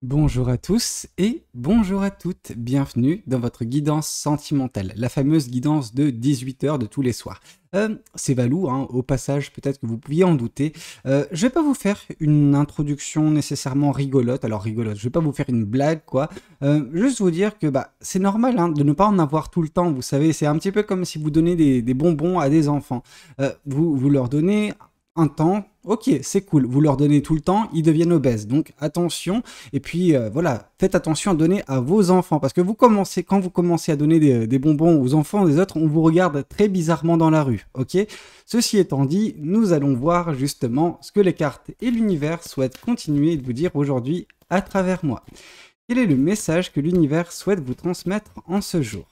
Bonjour à tous et bonjour à toutes, bienvenue dans votre guidance sentimentale, la fameuse guidance de 18 heures de tous les soirs. C'est Valou, hein, au passage, peut-être que vous pouviez en douter. Je vais pas vous faire une introduction nécessairement rigolote, alors rigolote, je vais pas vous faire une blague, quoi. Juste vous dire que c'est normal hein, de ne pas en avoir tout le temps, vous savez, c'est un petit peu comme si vous donnez des bonbons à des enfants. Vous leur donnez un temps, ok, c'est cool, vous leur donnez tout le temps, ils deviennent obèses, donc attention, et puis voilà, faites attention à donner à vos enfants, parce que quand vous commencez à donner des bonbons aux enfants des autres, on vous regarde très bizarrement dans la rue, ok. Ceci étant dit, nous allons voir justement ce que les cartes et l'univers souhaitent continuer de vous dire aujourd'hui à travers moi. Quel est le message que l'univers souhaite vous transmettre en ce jour?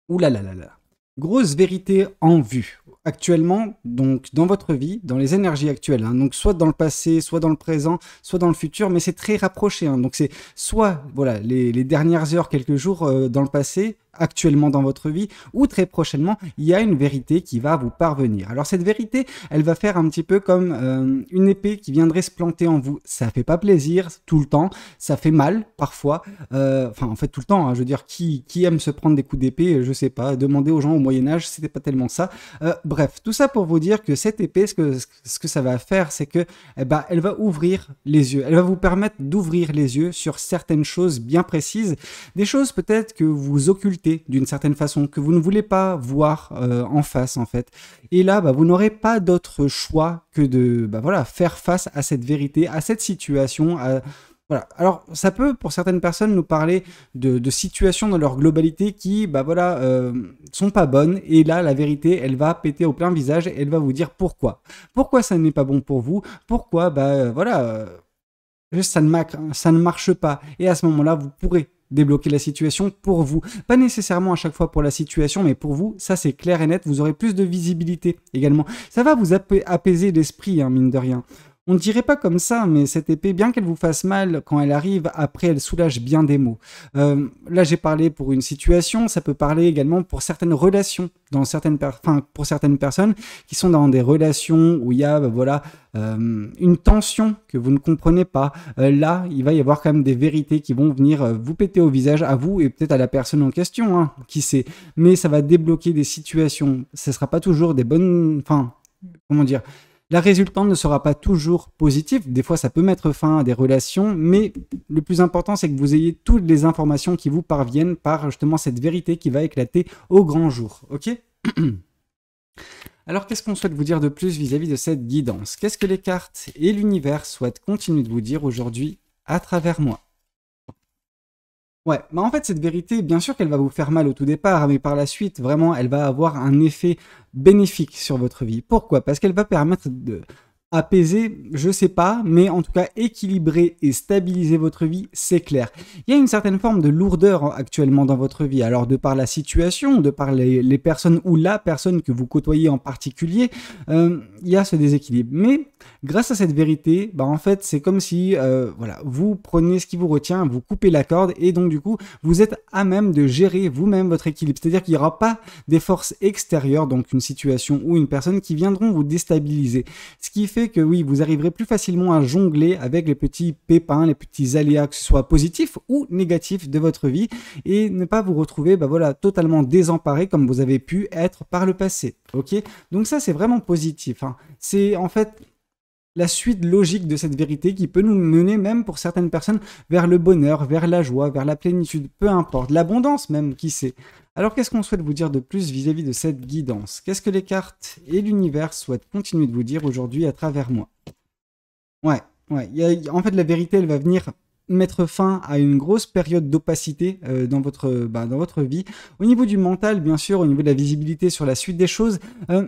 Ouh là là là là. Grosse vérité en vue. Actuellement, donc dans votre vie, dans les énergies actuelles, hein, donc soit dans le passé, soit dans le présent, soit dans le futur, mais c'est très rapproché. Hein, donc c'est soit voilà les dernières heures, quelques jours dans le passé, actuellement dans votre vie, ou très prochainement, il y a une vérité qui va vous parvenir. Alors cette vérité, elle va faire un petit peu comme une épée qui viendrait se planter en vous. Ça fait pas plaisir tout le temps, ça fait mal parfois. Enfin en fait tout le temps. Hein, je veux dire, qui aime se prendre des coups d'épée, je sais pas. Demander aux gens au Moyen Âge, c'était pas tellement ça. Bref, tout ça pour vous dire que cette épée, ce que ça va faire, c'est que elle va ouvrir les yeux. Elle va vous permettre d'ouvrir les yeux sur certaines choses bien précises, des choses peut-être que vous occultez d'une certaine façon, que vous ne voulez pas voir en face en fait. Et là, vous n'aurez pas d'autre choix que de faire face à cette vérité, à cette situation, voilà. Alors, ça peut, pour certaines personnes, nous parler de situations dans leur globalité qui, sont pas bonnes. Et là, la vérité, elle va péter au plein visage et elle va vous dire pourquoi. Pourquoi ça n'est pas bon pour vous? Pourquoi, juste ça ne marche pas. Et à ce moment-là, vous pourrez débloquer la situation pour vous. Pas nécessairement à chaque fois pour la situation, mais pour vous, ça c'est clair et net. Vous aurez plus de visibilité également. Ça va vous apaiser l'esprit, hein, mine de rien. On ne dirait pas comme ça, mais cette épée, bien qu'elle vous fasse mal, quand elle arrive, après, elle soulage bien des maux. Là, j'ai parlé pour une situation, ça peut parler également pour certaines relations, pour certaines personnes qui sont dans des relations où il y a, une tension que vous ne comprenez pas. Là, il va y avoir quand même des vérités qui vont venir vous péter au visage, à vous et peut-être à la personne en question, hein, qui sait. Mais ça va débloquer des situations. Ce ne sera pas toujours des bonnes... comment dire, la résultante ne sera pas toujours positive. Des fois, ça peut mettre fin à des relations, mais le plus important, c'est que vous ayez toutes les informations qui vous parviennent par justement cette vérité qui va éclater au grand jour. Ok? Alors, qu'est-ce qu'on souhaite vous dire de plus vis-à-vis de cette guidance? Qu'est-ce que les cartes et l'univers souhaitent continuer de vous dire aujourd'hui à travers moi? Ouais, en fait, cette vérité, bien sûr qu'elle va vous faire mal au tout départ, mais par la suite, vraiment, elle va avoir un effet bénéfique sur votre vie. Pourquoi? Parce qu'elle va permettre de apaiser, je sais pas, mais en tout cas équilibrer et stabiliser votre vie, c'est clair. Il y a une certaine forme de lourdeur actuellement dans votre vie, alors de par la situation, de par les personnes ou la personne que vous côtoyez en particulier, il y a ce déséquilibre. Mais grâce à cette vérité, en fait, c'est comme si vous prenez ce qui vous retient, vous coupez la corde et donc du coup, vous êtes à même de gérer vous-même votre équilibre. C'est-à-dire qu'il n'y aura pas des forces extérieures, donc une situation ou une personne qui viendront vous déstabiliser. Ce qui fait que oui, vous arriverez plus facilement à jongler avec les petits pépins, les petits aléas, que ce soit positifs ou négatifs de votre vie et ne pas vous retrouver totalement désemparé comme vous avez pu être par le passé. Ok? Donc ça, c'est vraiment positif. Hein. C'est en fait la suite logique de cette vérité qui peut nous mener même pour certaines personnes vers le bonheur, vers la joie, vers la plénitude, peu importe, l'abondance même, qui sait. Alors qu'est-ce qu'on souhaite vous dire de plus vis-à-vis de cette guidance? Qu'est-ce que les cartes et l'univers souhaitent continuer de vous dire aujourd'hui à travers moi? Ouais, en fait la vérité elle va venir mettre fin à une grosse période d'opacité dans votre vie. Au niveau du mental, bien sûr, au niveau de la visibilité sur la suite des choses,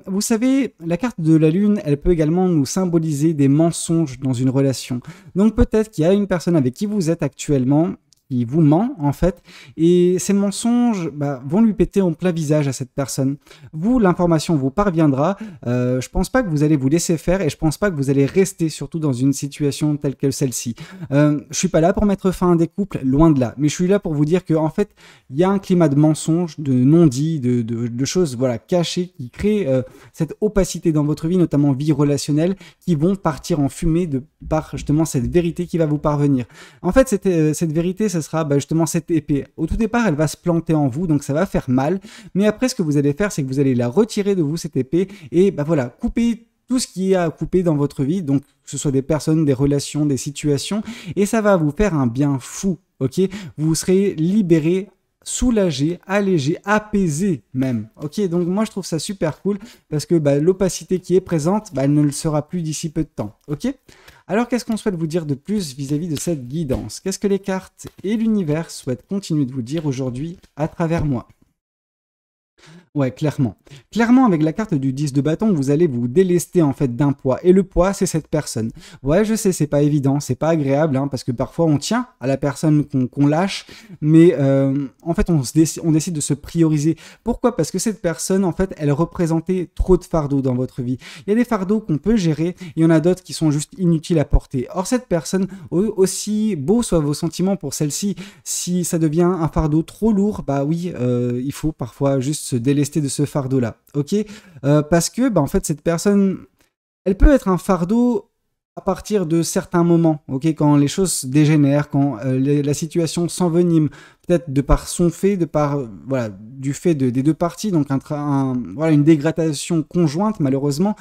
vous savez, la carte de la lune, elle peut également nous symboliser des mensonges dans une relation. Donc peut-être qu'il y a une personne avec qui vous êtes actuellement qui vous ment en fait, et ces mensonges vont lui péter en plein visage à cette personne. Vous, l'information vous parviendra, je pense pas que vous allez vous laisser faire et je pense pas que vous allez rester surtout dans une situation telle que celle-ci. Je suis pas là pour mettre fin à des couples, loin de là, mais je suis là pour vous dire que en fait, il y a un climat de mensonges, de non-dits, de choses voilà cachées qui créent cette opacité dans votre vie, notamment vie relationnelle, qui vont partir en fumée par justement cette vérité qui va vous parvenir. En fait, cette vérité, ce sera justement cette épée. Au tout départ, elle va se planter en vous, donc ça va faire mal, mais après, ce que vous allez faire, c'est que vous allez la retirer de vous, cette épée, et voilà, couper tout ce qui est à couper dans votre vie, donc que ce soit des personnes, des relations, des situations, et ça va vous faire un bien fou, ok? Vous serez libéré, soulagé, allégé, apaisé même, ok? Donc moi je trouve ça super cool, parce que l'opacité qui est présente, elle ne le sera plus d'ici peu de temps, ok? Alors qu'est-ce qu'on souhaite vous dire de plus vis-à-vis de cette guidance? Qu'est-ce que les cartes et l'univers souhaitent continuer de vous dire aujourd'hui à travers moi? Ouais, clairement. Clairement, avec la carte du 10 de bâton, vous allez vous délester en fait d'un poids. Et le poids, c'est cette personne. Ouais, je sais, c'est pas évident, c'est pas agréable, parce que parfois on tient à la personne qu'on lâche, mais en fait, on décide de se prioriser. Pourquoi? Parce que cette personne, en fait, elle représentait trop de fardeaux dans votre vie. Il y a des fardeaux qu'on peut gérer, il y en a d'autres qui sont juste inutiles à porter. Or, cette personne, aussi beaux soient vos sentiments pour celle-ci, si ça devient un fardeau trop lourd, oui, il faut parfois juste se délester de ce fardeau-là, ok? Parce que, en fait, cette personne, elle peut être un fardeau à partir de certains moments, ok? Quand les choses dégénèrent, quand la situation s'envenime, peut-être de par son fait, de par, voilà, du fait des deux parties, donc voilà, une dégradation conjointe, malheureusement.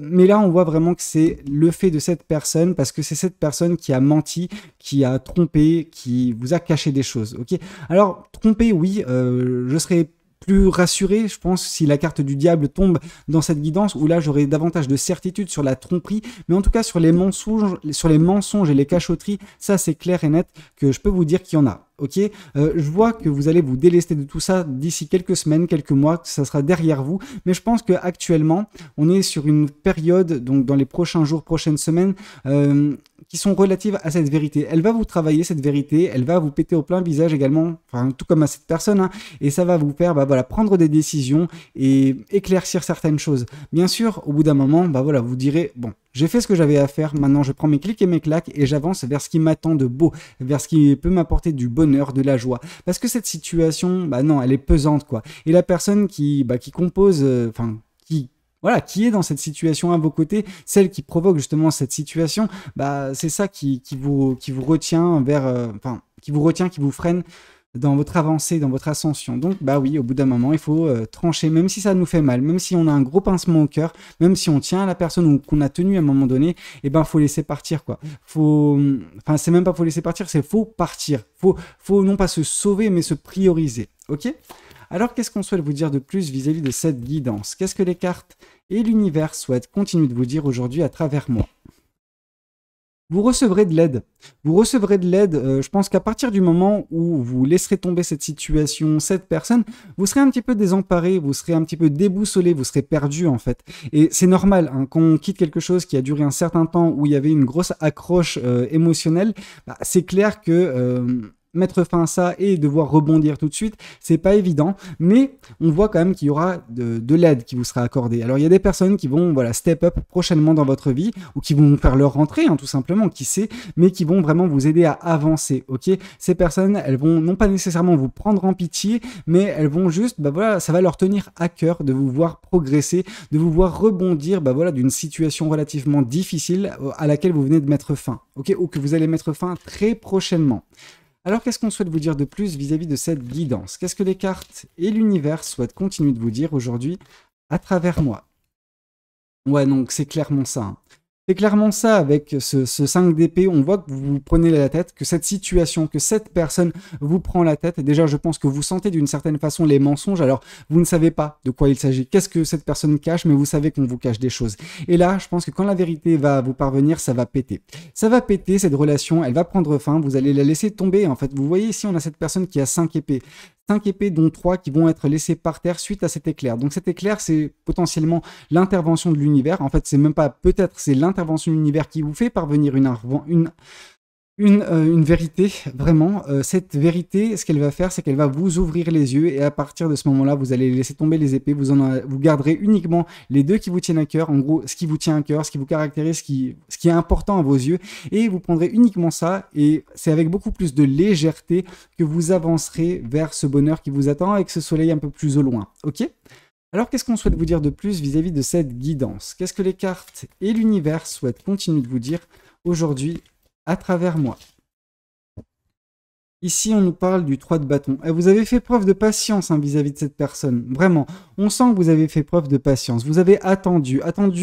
Mais là, on voit vraiment que c'est le fait de cette personne, parce que c'est cette personne qui a menti, qui a trompé, qui vous a caché des choses, ok? Alors, tromper, oui, je serais plus rassuré, je pense, si la carte du diable tombe dans cette guidance, où là j'aurai davantage de certitude sur la tromperie, mais en tout cas sur les mensonges et les cachotteries, ça c'est clair et net que je peux vous dire qu'il y en a. Ok, je vois que vous allez vous délester de tout ça d'ici quelques semaines, quelques mois, que ça sera derrière vous, mais je pense qu'actuellement, on est sur une période, donc dans les prochains jours, prochaines semaines, qui sont relatives à cette vérité. Elle va vous travailler, cette vérité, elle va vous péter au plein visage également, enfin, tout comme à cette personne, et ça va vous faire voilà, prendre des décisions et éclaircir certaines choses. Bien sûr, au bout d'un moment, voilà, vous direz, bon, j'ai fait ce que j'avais à faire, maintenant je prends mes clics et mes claques et j'avance vers ce qui m'attend de beau, vers ce qui peut m'apporter du bonheur, de la joie. Parce que cette situation, non, elle est pesante, quoi. Et la personne qui compose, qui est dans cette situation à vos côtés, celle qui provoque justement cette situation, c'est ça qui vous retient qui vous freine dans votre avancée, dans votre ascension. Donc, oui, au bout d'un moment, il faut trancher, même si ça nous fait mal, même si on a un gros pincement au cœur, même si on tient à la personne ou qu'on a tenu à un moment donné, faut laisser partir, quoi. C'est même pas faut laisser partir, c'est faut partir. Faut non pas se sauver, mais se prioriser. Ok? Alors, qu'est-ce qu'on souhaite vous dire de plus vis-à-vis de cette guidance? Qu'est-ce que les cartes et l'univers souhaitent continuer de vous dire aujourd'hui à travers moi? Vous recevrez de l'aide. Vous recevrez de l'aide, je pense qu'à partir du moment où vous laisserez tomber cette situation, cette personne, vous serez un petit peu désemparé, vous serez un petit peu déboussolé, vous serez perdu en fait. Et c'est normal, quand on quitte quelque chose qui a duré un certain temps, où il y avait une grosse accroche émotionnelle, c'est clair que mettre fin à ça et devoir rebondir tout de suite, c'est pas évident, mais on voit quand même qu'il y aura de l'aide qui vous sera accordée. Alors il y a des personnes qui vont step up prochainement dans votre vie, ou qui vont faire leur rentrée, tout simplement, qui sait, mais qui vont vraiment vous aider à avancer, ok? Ces personnes, elles vont non pas nécessairement vous prendre en pitié, mais elles vont juste, ça va leur tenir à cœur de vous voir progresser, de vous voir rebondir, d'une situation relativement difficile à laquelle vous venez de mettre fin, ok? Ou que vous allez mettre fin très prochainement. Alors, qu'est-ce qu'on souhaite vous dire de plus vis-à-vis de cette guidance? Qu'est-ce que les cartes et l'univers souhaitent continuer de vous dire aujourd'hui à travers moi? Ouais, donc c'est clairement ça. C'est clairement ça, avec ce 5 d'épée, on voit que vous vous prenez la tête, que cette situation, que cette personne vous prend la tête. Déjà, je pense que vous sentez d'une certaine façon les mensonges, alors vous ne savez pas de quoi il s'agit. Qu'est-ce que cette personne cache, mais vous savez qu'on vous cache des choses. Et là, je pense que quand la vérité va vous parvenir, ça va péter. Ça va péter, cette relation, elle va prendre fin, vous allez la laisser tomber. En fait, vous voyez ici, on a cette personne qui a 5 épées. 5 épées, dont 3 qui vont être laissées par terre suite à cet éclair. Donc cet éclair, c'est potentiellement l'intervention de l'univers. En fait, c'est même pas peut-être, c'est l'intervention de l'univers qui vous fait parvenir une vérité, vraiment. Cette vérité, ce qu'elle va faire, c'est qu'elle va vous ouvrir les yeux et à partir de ce moment-là, vous allez laisser tomber les épées, vous garderez uniquement les deux qui vous tiennent à cœur, en gros, ce qui vous tient à cœur, ce qui vous caractérise, ce qui est important à vos yeux, et vous prendrez uniquement ça, et c'est avec beaucoup plus de légèreté que vous avancerez vers ce bonheur qui vous attend avec ce soleil un peu plus au loin, ok? Alors, qu'est-ce qu'on souhaite vous dire de plus vis-à-vis de cette guidance? Qu'est-ce que les cartes et l'univers souhaitent continuer de vous dire aujourd'hui à travers moi? Ici, on nous parle du 3 de bâton. Et vous avez fait preuve de patience vis-à-vis de cette personne. Vraiment, on sent que vous avez fait preuve de patience. Vous avez attendu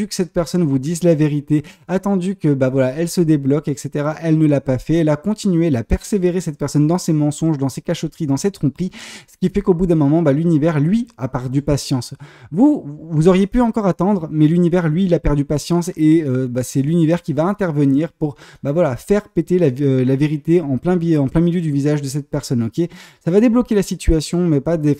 que cette personne vous dise la vérité, attendu que, bah voilà, elle se débloque, etc. Elle ne l'a pas fait. Elle a continué, elle a persévéré, cette personne, dans ses mensonges, dans ses cachotteries, dans ses tromperies. Ce qui fait qu'au bout d'un moment, bah, l'univers, lui, a perdu patience. Vous auriez pu encore attendre, mais l'univers, lui, il a perdu patience et bah, c'est l'univers qui va intervenir pour, bah voilà, faire péter la vérité en plein milieu du visage de cette personne, ok? Ça va débloquer la situation, mais pas de la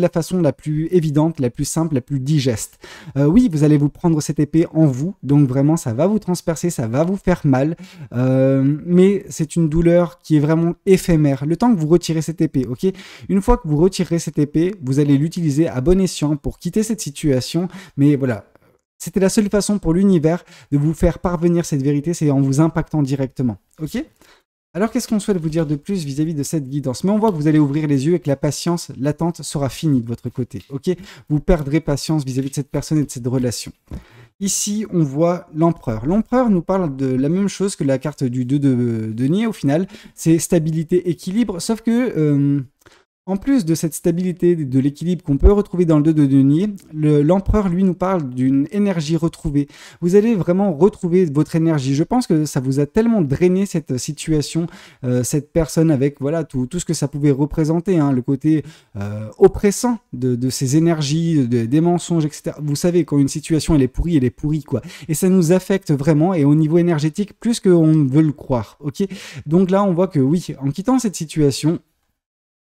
façon la plus évidente, la plus simple, la plus digeste. Oui, vous allez vous prendre cette épée en vous, donc vraiment, ça va vous transpercer, ça va vous faire mal, mais c'est une douleur qui est vraiment éphémère. Le temps que vous retirez cette épée, ok? Une fois que vous retirez cette épée, vous allez l'utiliser à bon escient pour quitter cette situation, mais voilà. C'était la seule façon pour l'univers de vous faire parvenir cette vérité, c'est en vous impactant directement, ok? Alors, qu'est-ce qu'on souhaite vous dire de plus vis-à-vis de cette guidance? Mais on voit que vous allez ouvrir les yeux et que la patience, l'attente sera finie de votre côté, ok? Vous perdrez patience vis-à-vis de cette personne et de cette relation. Ici, on voit l'empereur. L'empereur nous parle de la même chose que la carte du 2 de denier, au final. C'est stabilité, équilibre, sauf que... en plus de cette stabilité, de l'équilibre qu'on peut retrouver dans le 2 de denier, l'empereur, lui, nous parle d'une énergie retrouvée. Vous allez vraiment retrouver votre énergie. Je pense que ça vous a tellement drainé cette situation, cette personne avec voilà tout ce que ça pouvait représenter, hein, le côté oppressant de ces énergies, des mensonges, etc. Vous savez, quand une situation elle est pourrie, quoi. Et ça nous affecte vraiment, et au niveau énergétique, plus qu'on ne veut le croire, ok? Donc là, on voit que oui, en quittant cette situation,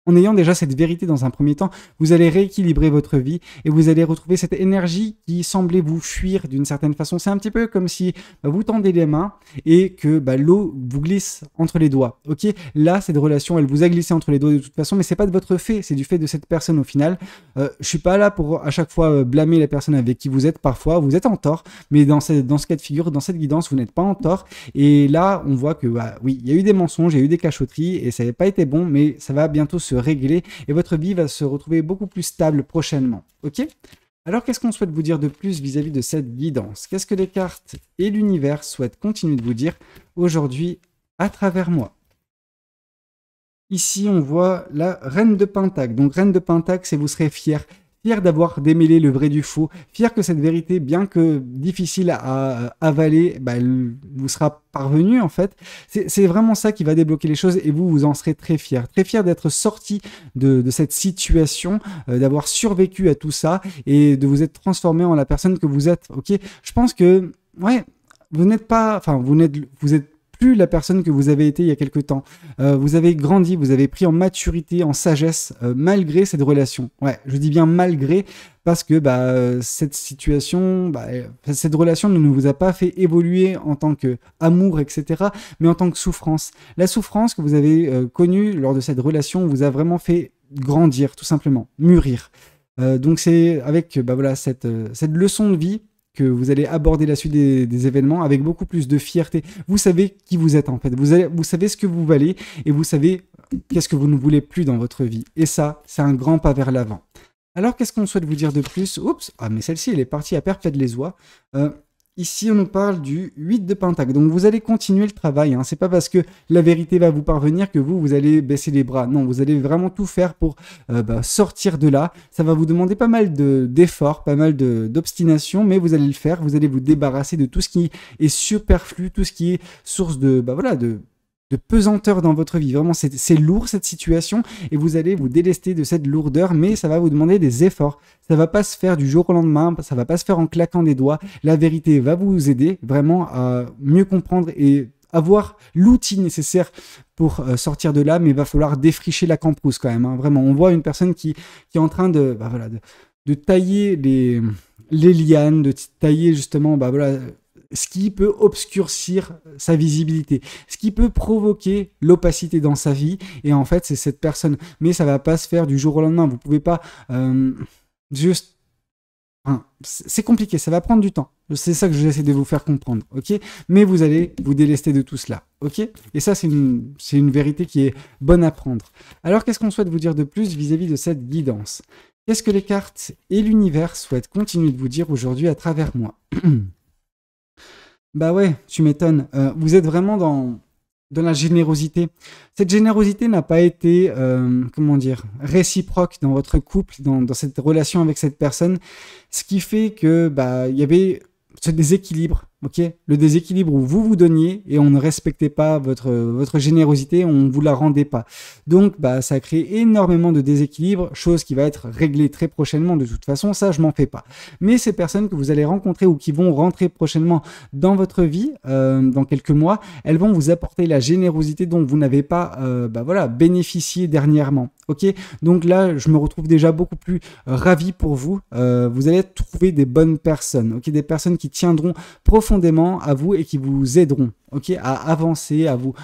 en ayant déjà cette vérité dans un premier temps, vous allez rééquilibrer votre vie et vous allez retrouver cette énergie qui semblait vous fuir d'une certaine façon. C'est un petit peu comme si vous tendez les mains et que l'eau vous glisse entre les doigts. Ok, là, cette relation, elle vous a glissé entre les doigts de toute façon, mais c'est pas de votre fait, c'est du fait de cette personne au final. Je suis pas là pour à chaque fois blâmer la personne avec qui vous êtes. Parfois, vous êtes en tort, mais dans ce cas de figure, dans cette guidance, vous n'êtes pas en tort. Et là, on voit que oui, il y a eu des mensonges, il y a eu des cachotteries et ça n'avait pas été bon, mais ça va bientôt se régler et votre vie va se retrouver beaucoup plus stable prochainement. Ok? Alors, qu'est-ce qu'on souhaite vous dire de plus vis-à-vis de cette guidance? Qu'est-ce que les cartes et l'univers souhaitent continuer de vous dire aujourd'hui à travers moi? Ici, on voit la reine de Pentacle. Donc, reine de Pentacle, c'est vous serez fier d'avoir démêlé le vrai du faux, fier que cette vérité, bien que difficile à avaler, elle vous sera parvenue en fait. C'est vraiment ça qui va débloquer les choses et vous en serez très fier d'être sorti de cette situation, d'avoir survécu à tout ça et de vous être transformé en la personne que vous êtes. Ok, je pense que ouais, vous n'êtes pas, enfin vous êtes plus la personne que vous avez été il y a quelque temps. Vous avez grandi, vous avez pris en maturité, en sagesse, malgré cette relation. Ouais, je dis bien malgré, parce que cette situation, cette relation ne vous a pas fait évoluer en tant qu'amour, etc., mais en tant que souffrance. La souffrance que vous avez connue lors de cette relation vous a vraiment fait grandir, tout simplement, mûrir. Donc c'est avec cette leçon de vie que vous allez aborder la suite des événements avec beaucoup plus de fierté. Vous savez qui vous êtes en fait, vous savez ce que vous valez et vous savez qu'est-ce que vous ne voulez plus dans votre vie. Et ça, c'est un grand pas vers l'avant. Alors, qu'est-ce qu'on souhaite vous dire de plus? Oups, mais celle-ci, elle est partie à perpète les oies. Ici, on nous parle du 8 de Pentacle. Donc, vous allez continuer le travail. Hein. C'est pas parce que la vérité va vous parvenir que vous allez baisser les bras. Non, vous allez vraiment tout faire pour sortir de là. Ça va vous demander pas mal d'efforts, pas mal d'obstination, mais vous allez le faire. Vous allez vous débarrasser de tout ce qui est superflu, tout ce qui est source de pesanteur dans votre vie. Vraiment, c'est lourd cette situation et vous allez vous délester de cette lourdeur, mais ça va vous demander des efforts. Ça va pas se faire du jour au lendemain, ça va pas se faire en claquant des doigts. La vérité va vous aider vraiment à mieux comprendre et avoir l'outil nécessaire pour sortir de là, mais il va falloir défricher la cambrousse quand même. Hein. Vraiment, on voit une personne qui est en train de tailler les lianes, de tailler justement ce qui peut obscurcir sa visibilité, ce qui peut provoquer l'opacité dans sa vie. Et en fait, c'est cette personne. Mais ça va pas se faire du jour au lendemain. Vous pouvez pas juste... c'est compliqué, ça va prendre du temps. C'est ça que j'essaie de vous faire comprendre, ok? Mais vous allez vous délester de tout cela, ok? Et ça, c'est une vérité qui est bonne à prendre. Alors, qu'est-ce qu'on souhaite vous dire de plus vis-à-vis de cette guidance? Qu'est-ce que les cartes et l'univers souhaitent continuer de vous dire aujourd'hui à travers moi? Bah ouais, tu m'étonnes. Vous êtes vraiment dans la générosité. Cette générosité n'a pas été, comment dire, réciproque dans votre couple, dans cette relation avec cette personne, ce qui fait que bah il y avait ce déséquilibre, ok? Le déséquilibre où vous vous donniez et on ne respectait pas votre générosité, on ne vous la rendait pas. Donc bah ça a créé énormément de déséquilibre, chose qui va être réglée très prochainement de toute façon, ça je m'en fais pas. Mais ces personnes que vous allez rencontrer ou qui vont rentrer prochainement dans votre vie, dans quelques mois, elles vont vous apporter la générosité dont vous n'avez pas bah voilà, bénéficié dernièrement. Ok, donc là, je me retrouve déjà beaucoup plus ravi pour vous. Vous allez trouver des bonnes personnes, ok, des personnes qui tiendront profondément à vous et qui vous aideront, ok, à avancer, à vous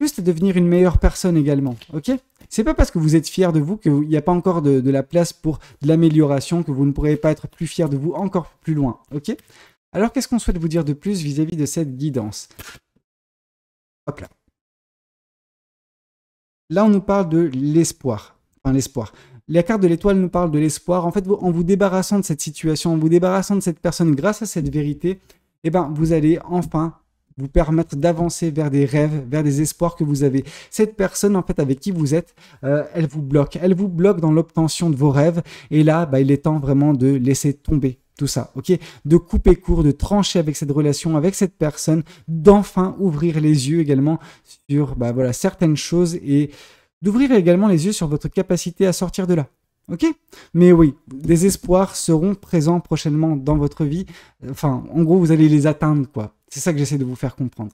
juste devenir une meilleure personne également, ok. C'est pas parce que vous êtes fier de vous qu'il n'y a pas encore de la place pour de l'amélioration, que vous ne pourrez pas être plus fier de vous encore plus loin, ok. Alors, qu'est-ce qu'on souhaite vous dire de plus vis-à-vis de cette guidance? Hop là. Là, on nous parle de l'espoir. Enfin, l'espoir. La carte de l'étoile nous parle de l'espoir. En fait, en vous débarrassant de cette situation, en vous débarrassant de cette personne grâce à cette vérité, eh ben, vous allez enfin vous permettre d'avancer vers des rêves, vers des espoirs que vous avez. Cette personne, en fait, avec qui vous êtes, elle vous bloque. Elle vous bloque dans l'obtention de vos rêves. Et là, bah, il est temps vraiment de laisser tomber tout ça, ok? De couper court, de trancher avec cette relation, avec cette personne, d'enfin ouvrir les yeux également sur bah, voilà, certaines choses et d'ouvrir également les yeux sur votre capacité à sortir de là. Ok? Mais oui, des espoirs seront présents prochainement dans votre vie. Enfin, en gros, vous allez les atteindre, quoi. C'est ça que j'essaie de vous faire comprendre.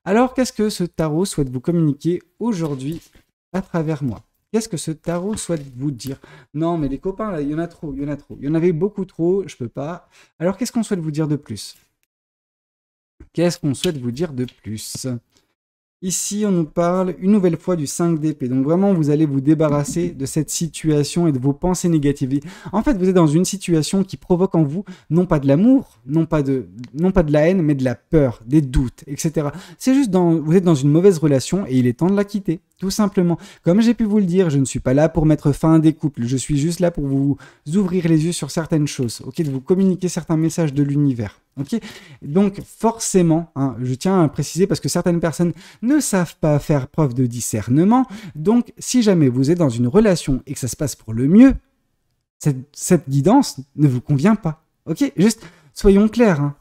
Alors, qu'est-ce que ce tarot souhaite vous communiquer aujourd'hui à travers moi? Qu'est-ce que ce tarot souhaite vous dire? Non, mais les copains, là, il y en a trop, il y en a trop. Il y en avait beaucoup trop, je peux pas. Alors, qu'est-ce qu'on souhaite vous dire de plus? Qu'est-ce qu'on souhaite vous dire de plus? Ici, on nous parle une nouvelle fois du 5 d'épée. Donc vraiment, vous allez vous débarrasser de cette situation et de vos pensées négatives. En fait, vous êtes dans une situation qui provoque en vous non pas de l'amour, non pas de la haine, mais de la peur, des doutes, etc. C'est juste vous êtes dans une mauvaise relation et il est temps de la quitter, tout simplement. Comme j'ai pu vous le dire, je ne suis pas là pour mettre fin à des couples. Je suis juste là pour vous ouvrir les yeux sur certaines choses, ok, de vous communiquer certains messages de l'univers. Okay, donc forcément, hein, je tiens à préciser parce que certaines personnes ne savent pas faire preuve de discernement. Donc si jamais vous êtes dans une relation et que ça se passe pour le mieux, cette guidance ne vous convient pas. Ok, juste soyons clairs. Hein.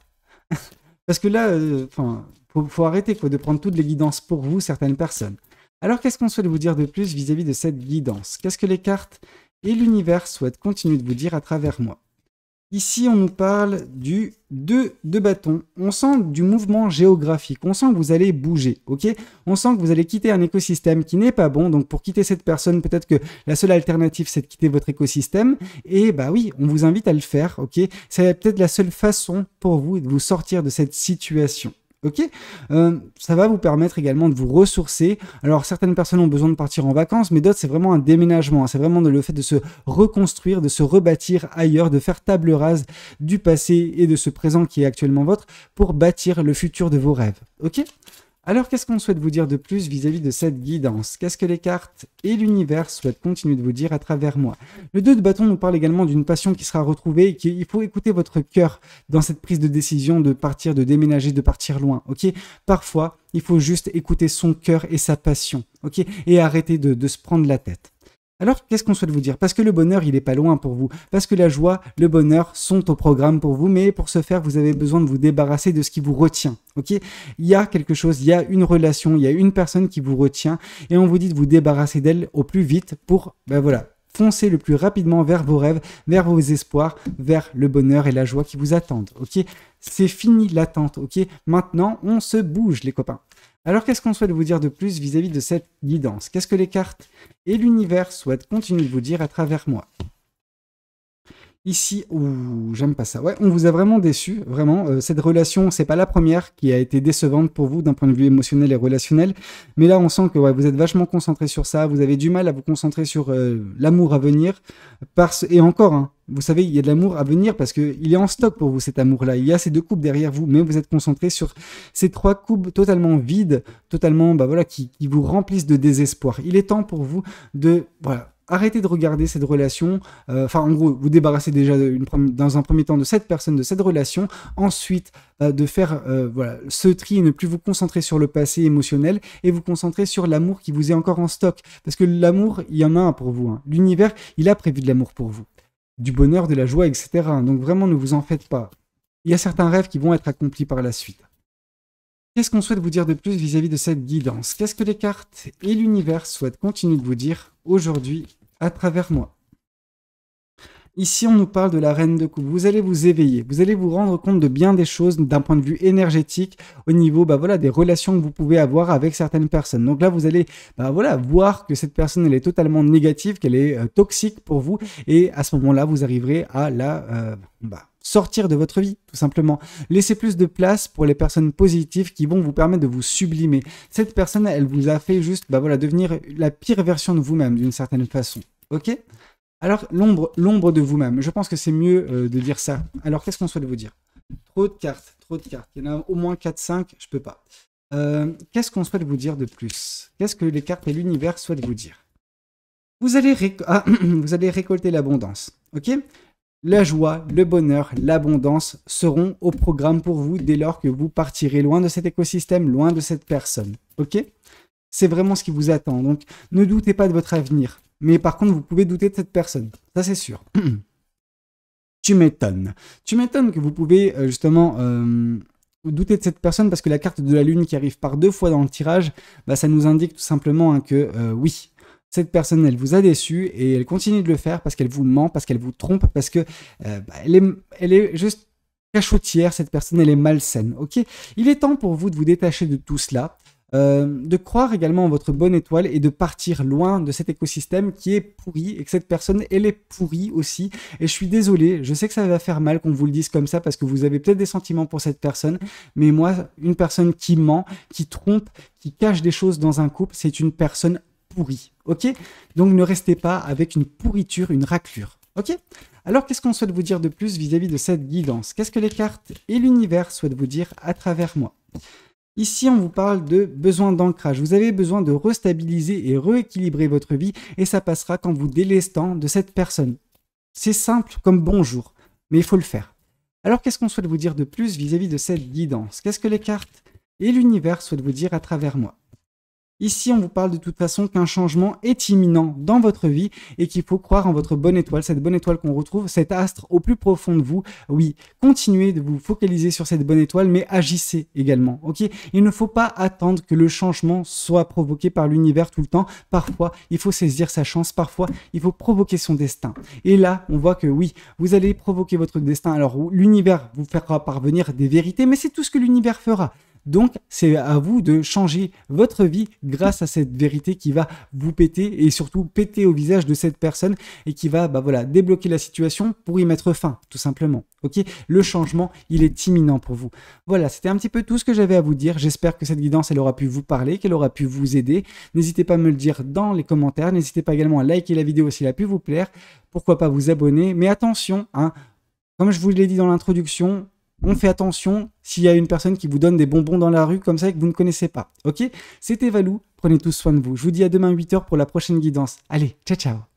Parce que là, faut arrêter quoi, de prendre toutes les guidances pour vous, certaines personnes. Alors qu'est-ce qu'on souhaite vous dire de plus vis-à-vis de cette guidance? Qu'est-ce que les cartes et l'univers souhaitent continuer de vous dire à travers moi? Ici, on nous parle du 2 de bâton. On sent du mouvement géographique. On sent que vous allez bouger, ok? On sent que vous allez quitter un écosystème qui n'est pas bon. Donc, pour quitter cette personne, peut-être que la seule alternative, c'est de quitter votre écosystème. Et bah oui, on vous invite à le faire, ok? C'est peut-être la seule façon pour vous de vous sortir de cette situation. Ok, ça va vous permettre également de vous ressourcer. Alors certaines personnes ont besoin de partir en vacances, mais d'autres c'est vraiment un déménagement. C'est vraiment le fait de se reconstruire, de se rebâtir ailleurs, de faire table rase du passé et de ce présent qui est actuellement votre pour bâtir le futur de vos rêves. Ok? Alors, qu'est-ce qu'on souhaite vous dire de plus vis-à-vis de cette guidance? Qu'est-ce que les cartes et l'univers souhaitent continuer de vous dire à travers moi? Le 2 de bâton nous parle également d'une passion qui sera retrouvée et qu'il faut écouter votre cœur dans cette prise de décision de partir, de déménager, de partir loin. Ok? Parfois, il faut juste écouter son cœur et sa passion. Ok? Et arrêter de se prendre la tête. Alors, qu'est-ce qu'on souhaite vous dire? Parce que le bonheur, il n'est pas loin pour vous. Parce que la joie, le bonheur sont au programme pour vous. Mais pour ce faire, vous avez besoin de vous débarrasser de ce qui vous retient. Ok? Il y a quelque chose, il y a une relation, il y a une personne qui vous retient. Et on vous dit de vous débarrasser d'elle au plus vite pour, ben voilà, foncer le plus rapidement vers vos rêves, vers vos espoirs, vers le bonheur et la joie qui vous attendent. Ok? C'est fini l'attente. Ok? Maintenant, on se bouge, les copains. Alors, qu'est-ce qu'on souhaite vous dire de plus vis-à-vis de cette guidance? Qu'est-ce que les cartes et l'univers souhaitent continuer de vous dire à travers moi? Ici, ouh, j'aime pas ça. Ouais, on vous a vraiment déçu, vraiment. Cette relation, c'est pas la première qui a été décevante pour vous d'un point de vue émotionnel et relationnel. Mais là, on sent que ouais, vous êtes vachement concentré sur ça. Vous avez du mal à vous concentrer sur l'amour à venir. Et encore, hein, vous savez, il y a de l'amour à venir parce qu'il est en stock pour vous, cet amour-là. Il y a ces 2 coupes derrière vous, mais vous êtes concentré sur ces 3 coupes totalement vides, totalement, bah voilà, qui vous remplissent de désespoir. Il est temps pour vous de, voilà, arrêtez de regarder cette relation, enfin en gros, vous débarrassez déjà dans un premier temps de cette personne, de cette relation, ensuite de faire voilà, ce tri et ne plus vous concentrer sur le passé émotionnel et vous concentrer sur l'amour qui vous est encore en stock. Parce que l'amour, il y en a un pour vous. Hein. L'univers, il a prévu de l'amour pour vous. Du bonheur, de la joie, etc. Donc vraiment, ne vous en faites pas. Il y a certains rêves qui vont être accomplis par la suite. Qu'est-ce qu'on souhaite vous dire de plus vis-à-vis de cette guidance? Qu'est-ce que les cartes et l'univers souhaitent continuer de vous dire aujourd'hui à travers moi? Ici, on nous parle de la reine de coupe. Vous allez vous éveiller, vous allez vous rendre compte de bien des choses d'un point de vue énergétique au niveau bah, voilà, des relations que vous pouvez avoir avec certaines personnes. Donc là, vous allez bah, voilà, voir que cette personne elle est totalement négative, qu'elle est toxique pour vous. Et à ce moment-là, vous arriverez à la sortir de votre vie, tout simplement. Laissez plus de place pour les personnes positives qui vont vous permettre de vous sublimer. Cette personne, elle vous a fait juste bah, voilà, devenir la pire version de vous-même d'une certaine façon. Ok ? Alors, l'ombre de vous-même, je pense que c'est mieux de dire ça. Alors, qu'est-ce qu'on souhaite vous dire? Trop de cartes, trop de cartes. Il y en a au moins 4-5, je peux pas. Qu'est-ce qu'on souhaite vous dire de plus? Qu'est-ce que les cartes et l'univers souhaitent vous dire? Vous allez récolter l'abondance, ok? La joie, le bonheur, l'abondance seront au programme pour vous dès lors que vous partirez loin de cet écosystème, loin de cette personne, ok? C'est vraiment ce qui vous attend, donc ne doutez pas de votre avenir. Mais par contre, vous pouvez douter de cette personne. Ça, c'est sûr. Tu m'étonnes. Tu m'étonnes que vous pouvez justement douter de cette personne parce que la carte de la lune qui arrive par 2 fois dans le tirage, bah, ça nous indique tout simplement hein, que oui, cette personne, elle vous a déçu et elle continue de le faire parce qu'elle vous ment, parce qu'elle vous trompe, parce que elle est juste cachotière, cette personne, elle est malsaine. Ok, il est temps pour vous de vous détacher de tout cela. De croire également en votre bonne étoile et de partir loin de cet écosystème qui est pourri et que cette personne elle est pourrie aussi et je suis désolé, je sais que ça va faire mal qu'on vous le dise comme ça parce que vous avez peut-être des sentiments pour cette personne mais moi une personne qui ment, qui trompe, qui cache des choses dans un couple c'est une personne pourrie, ok? Donc ne restez pas avec une pourriture, une raclure, ok? Alors qu'est-ce qu'on souhaite vous dire de plus vis-à-vis de cette guidance? Qu'est-ce que les cartes et l'univers souhaitent vous dire à travers moi? Ici, on vous parle de besoin d'ancrage. Vous avez besoin de restabiliser et rééquilibrer votre vie et ça passera quand vous délestant de cette personne. C'est simple comme bonjour, mais il faut le faire. Alors, qu'est-ce qu'on souhaite vous dire de plus vis-à-vis de cette guidance? Qu'est-ce que les cartes et l'univers souhaitent vous dire à travers moi? Ici, on vous parle de toute façon qu'un changement est imminent dans votre vie et qu'il faut croire en votre bonne étoile, cette bonne étoile qu'on retrouve, cet astre au plus profond de vous. Oui, continuez de vous focaliser sur cette bonne étoile, mais agissez également, ok? Il ne faut pas attendre que le changement soit provoqué par l'univers tout le temps. Parfois, il faut saisir sa chance, parfois, il faut provoquer son destin. Et là, on voit que oui, vous allez provoquer votre destin. Alors, l'univers vous fera parvenir des vérités, mais c'est tout ce que l'univers fera. Donc, c'est à vous de changer votre vie grâce à cette vérité qui va vous péter et surtout péter au visage de cette personne et qui va voilà, débloquer la situation pour y mettre fin, tout simplement. Ok, le changement, il est imminent pour vous. Voilà, c'était un petit peu tout ce que j'avais à vous dire. J'espère que cette guidance, elle aura pu vous parler, qu'elle aura pu vous aider. N'hésitez pas à me le dire dans les commentaires. N'hésitez pas également à liker la vidéo si elle a pu vous plaire. Pourquoi pas vous abonner. Mais attention, hein, comme je vous l'ai dit dans l'introduction, on fait attention s'il y a une personne qui vous donne des bonbons dans la rue comme ça et que vous ne connaissez pas. Ok? C'était Valou, prenez tous soin de vous. Je vous dis à demain 8 h pour la prochaine guidance. Allez, ciao ciao!